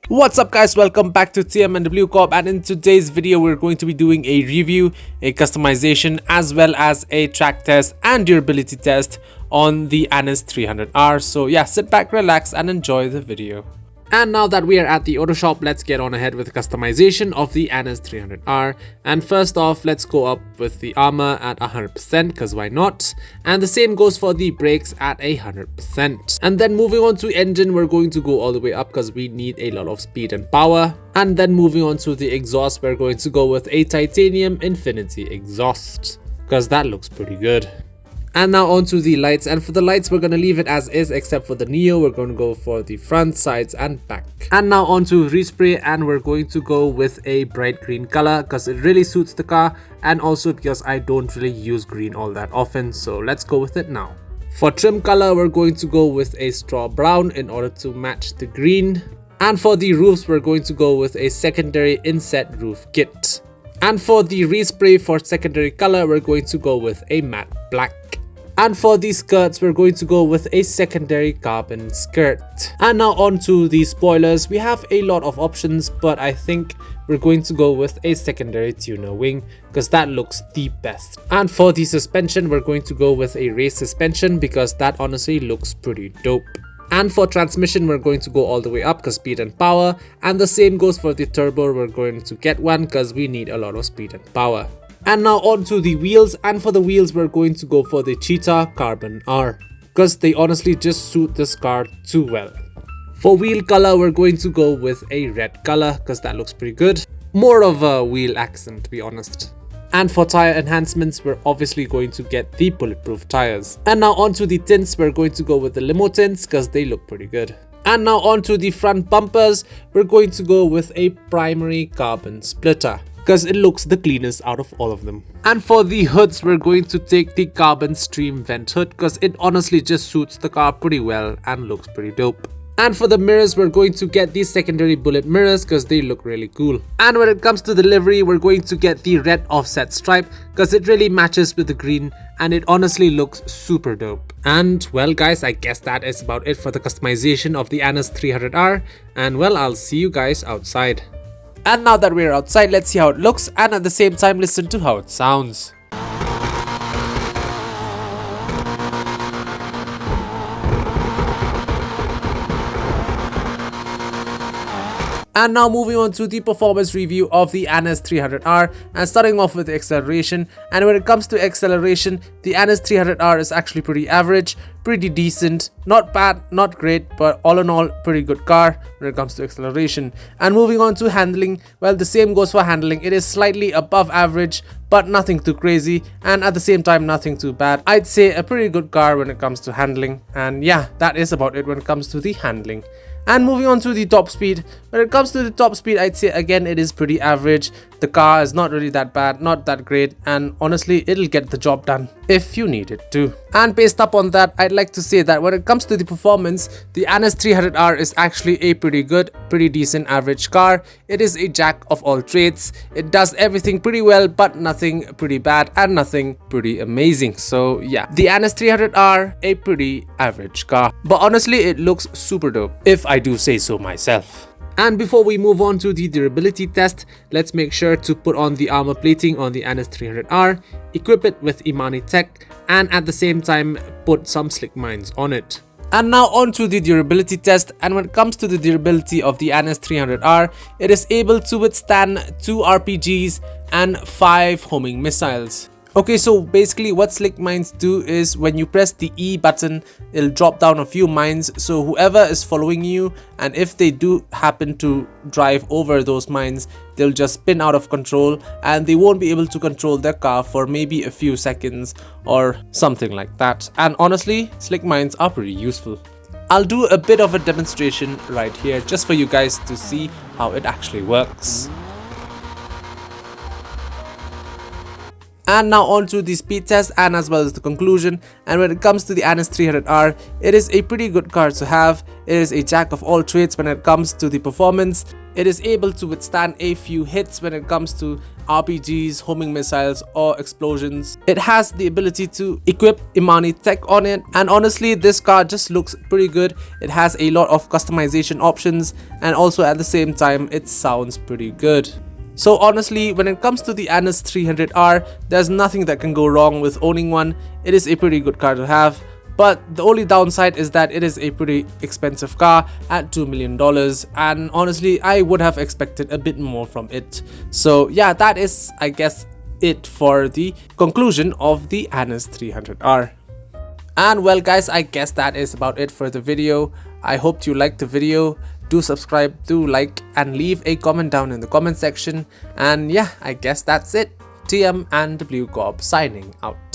What's up guys, welcome back to TMNW Corp, and in today's video we're going to be doing a review, a customization as well as a track test and durability test on the Anis 300R. So yeah, sit back, relax and enjoy the video. And now that we are at the auto shop, let's get on ahead with the customization of the Anis 300R. And first off, let's go up with the armor at 100% because why not? And the same goes for the brakes at 100%. And then moving on to engine, we're going to go all the way up because we need a lot of speed and power. And then moving on to the exhaust, we're going to go with a titanium infinity exhaust because that looks pretty good. And now onto the lights, and for the lights we're going to leave it as is, except for the Neo we're going to go for the front, sides and back. And now onto respray, and we're going to go with a bright green color because it really suits the car, and also because I don't really use green all that often, so let's go with it now. For trim color we're going to go with a straw brown in order to match the green. And for the roofs we're going to go with a secondary inset roof kit. And for the respray for secondary color we're going to go with a matte black. And for the skirts, we're going to go with a secondary carbon skirt. And now on to the spoilers. We have a lot of options, but I think we're going to go with a secondary tuner wing because that looks the best. And for the suspension, we're going to go with a race suspension because that honestly looks pretty dope. And for transmission, we're going to go all the way up because speed and power. And the same goes for the turbo. We're going to get one because we need a lot of speed and power. And now on to the wheels, and for the wheels we're going to go for the Cheetah Carbon R because they honestly just suit this car too well. For wheel color we're going to go with a red color because that looks pretty good. More of a wheel accent to be honest. And for tire enhancements we're obviously going to get the bulletproof tires. And now on to the tints, we're going to go with the limo tints because they look pretty good. And now on to the front bumpers, we're going to go with a primary carbon splitter because it looks the cleanest out of all of them. And for the hoods, we're going to take the carbon stream vent hood because it honestly just suits the car pretty well and looks pretty dope. And for the mirrors, we're going to get these secondary bullet mirrors because they look really cool. And when it comes to the livery, we're going to get the red offset stripe because it really matches with the green and it honestly looks super dope. And well guys, I guess that is about it for the customization of the Anis 300R, and well, I'll see you guys outside. And now that we're outside, let's see how it looks and at the same time listen to how it sounds. And now moving on to the performance review of the Anis 300R, and starting off with the acceleration. And when it comes to acceleration, the Anis 300R is actually pretty average, pretty decent, not bad, not great, but all in all pretty good car when it comes to acceleration. And moving on to handling, well, the same goes for handling. It is slightly above average, but nothing too crazy, and at the same time nothing too bad. I'd say a pretty good car when it comes to handling, and yeah, that is about it when it comes to the handling. And moving on to the top speed, when it comes to the top speed, I'd say again it is pretty average. The car is not really that bad, not that great, and honestly it'll get the job done if you need it to. And based up on that, I'd like to say that when it comes to the performance, the Anis 300R is actually a pretty good, pretty decent average car. It is a jack of all trades. It does everything pretty well, but nothing pretty bad and nothing pretty amazing. So yeah, the Anis 300R, a pretty average car, but honestly it looks super dope if I do say so myself. And before we move on to the durability test, let's make sure to put on the armor plating on the Anis 300R, equip it with Imani tech, and at the same time put some slick mines on it. And now on to the durability test, and when it comes to the durability of the Anis 300R, it is able to withstand 2 RPGs and 5 homing missiles. Okay, so basically what slick mines do is when you press the E button, it'll drop down a few mines, so whoever is following you, and if they do happen to drive over those mines, they'll just spin out of control and they won't be able to control their car for maybe a few seconds or something like that. And honestly, slick mines are pretty useful. I'll do a bit of a demonstration right here just for you guys to see how it actually works. And now on to the speed test and as well as the conclusion. And when it comes to the Anis 300R, it is a pretty good car to have. It is a jack of all trades when it comes to the performance. It is able to withstand a few hits when it comes to RPGs, homing missiles or explosions. It has the ability to equip Imani tech on it, and honestly this car just looks pretty good. It has a lot of customization options and also at the same time it sounds pretty good. So honestly, when it comes to the Anis 300R, there's nothing that can go wrong with owning one. It is a pretty good car to have, but the only downside is that it is a pretty expensive car at $2 million, and honestly I would have expected a bit more from it. So yeah, that is I guess it for the conclusion of the Anis 300R. And well guys, I guess that is about it for the video. I hope you liked the video. Do subscribe, do like and leave a comment down in the comment section. And yeah, I guess that's it. TM and W Corp signing out.